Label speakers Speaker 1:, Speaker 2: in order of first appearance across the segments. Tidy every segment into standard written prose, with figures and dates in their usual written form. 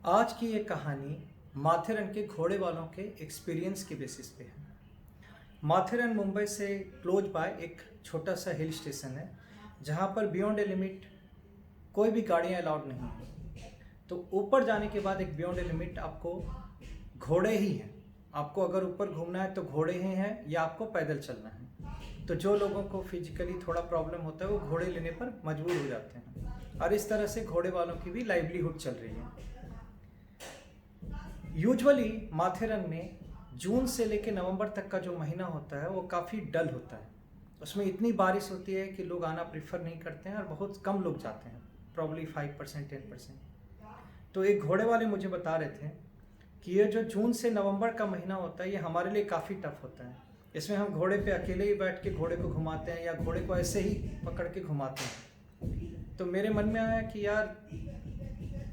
Speaker 1: आज की ये कहानी माथेरन के घोड़े वालों के एक्सपीरियंस के बेसिस पे है। माथेरन मुंबई से क्लोज बाय एक छोटा सा हिल स्टेशन है जहाँ पर बियॉन्ड ए लिमिट कोई भी गाड़ियाँ अलाउड नहीं है। तो ऊपर जाने के बाद एक बियॉन्ड ए लिमिट आपको घोड़े ही हैं। आपको अगर ऊपर घूमना है तो घोड़े ही हैं या आपको पैदल चलना है। तो जो लोगों को फिजिकली थोड़ा प्रॉब्लम होता है वो घोड़े लेने पर मजबूर हो जाते हैं और इस तरह से घोड़े वालों की भी लाइवलीहुड चल रही है। यूजुअली माथेरन में जून से लेकर नवंबर तक का जो महीना होता है वो काफ़ी डल होता है। उसमें इतनी बारिश होती है कि लोग आना प्रेफर नहीं करते हैं और बहुत कम लोग जाते हैं, प्रॉब्ली 5% 10%। तो एक घोड़े वाले मुझे बता रहे थे कि ये जो जून से नवंबर का महीना होता है ये हमारे लिए काफ़ी टफ होता है। इसमें हम घोड़े पे अकेले ही बैठ के घोड़े को घुमाते हैं या घोड़े को ऐसे ही पकड़ के घुमाते हैं। तो मेरे मन में आया कि यार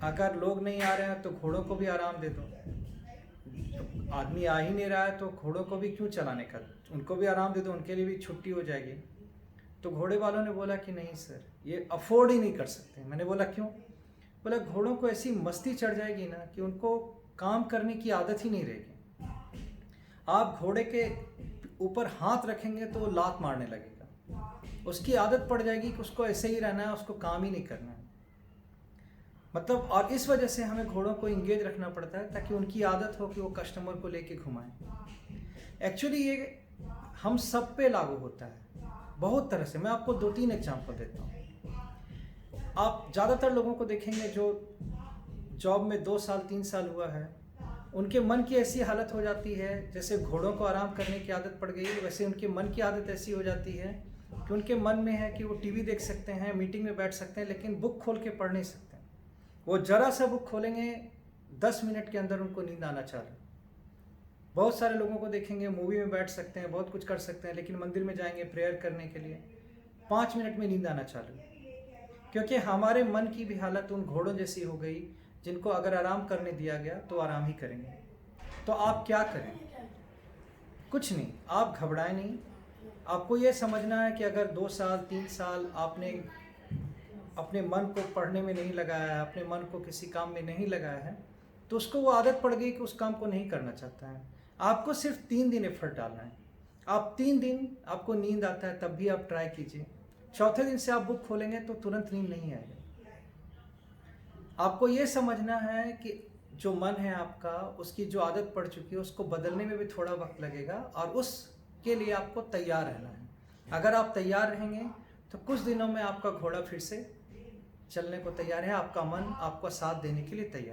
Speaker 1: अगर लोग नहीं आ रहे हैं तो घोड़ों को भी आराम दे दो। तो आदमी आ ही नहीं रहा है तो घोड़ों को भी क्यों चलाने का, उनको भी आराम दे दो, उनके लिए भी छुट्टी हो जाएगी। तो घोड़े वालों ने बोला कि नहीं सर, ये अफोर्ड ही नहीं कर सकते। मैंने बोला क्यों? बोला घोड़ों को ऐसी मस्ती चढ़ जाएगी ना कि उनको काम करने की आदत ही नहीं रहेगी। आप घोड़े के ऊपर हाथ रखेंगे तो वो लात मारने लगेगा। उसकी आदत पड़ जाएगी कि उसको ऐसे ही रहना है, उसको काम ही नहीं करना है। मतलब और इस वजह से हमें घोड़ों को इंगेज रखना पड़ता है ताकि उनकी आदत हो कि वो कस्टमर को लेके घुमाएं। एक्चुअली ये हम सब पे लागू होता है बहुत तरह से। मैं आपको 2-3 एग्जांपल देता हूँ। आप ज़्यादातर लोगों को देखेंगे जो जॉब में 2 साल 3 साल हुआ है, उनके मन की ऐसी हालत हो जाती है, जैसे घोड़ों को आराम करने की आदत पड़ गई है वैसे उनके मन की आदत ऐसी हो जाती है कि उनके मन में है कि वो टीवी देख सकते हैं, मीटिंग में बैठ सकते हैं, लेकिन बुक खोल के पढ़ नहीं सकते। वो जरा सा बुक खोलेंगे 10 मिनट के अंदर उनको नींद आना चालू। बहुत सारे लोगों को देखेंगे मूवी में बैठ सकते हैं, बहुत कुछ कर सकते हैं, लेकिन मंदिर में जाएंगे प्रेयर करने के लिए 5 मिनट में नींद आना चालू। क्योंकि हमारे मन की भी हालत उन घोड़ों जैसी हो गई जिनको अगर आराम करने दिया गया तो आराम ही करेंगे। तो आप क्या करें? कुछ नहीं, आप घबराएं नहीं। आपको ये समझना है कि अगर 2 साल 3 साल आपने अपने मन को पढ़ने में नहीं लगाया है, अपने मन को किसी काम में नहीं लगाया है, तो उसको वो आदत पड़ गई कि उस काम को नहीं करना चाहता है। आपको सिर्फ 3 दिन एफर्ट डालना है। आप 3 दिन आपको नींद आता है तब भी आप ट्राई कीजिए। चौथे दिन से आप बुक खोलेंगे तो तुरंत नींद नहीं आएगी। आपको ये समझना है कि जो मन है आपका, उसकी जो आदत पड़ चुकी है उसको बदलने में भी थोड़ा वक्त लगेगा और उसके लिए आपको तैयार रहना है। अगर आप तैयार रहेंगे तो कुछ दिनों में आपका घोड़ा फिर से चलने को तैयार है, आपका मन आपको साथ देने के लिए तैयार है।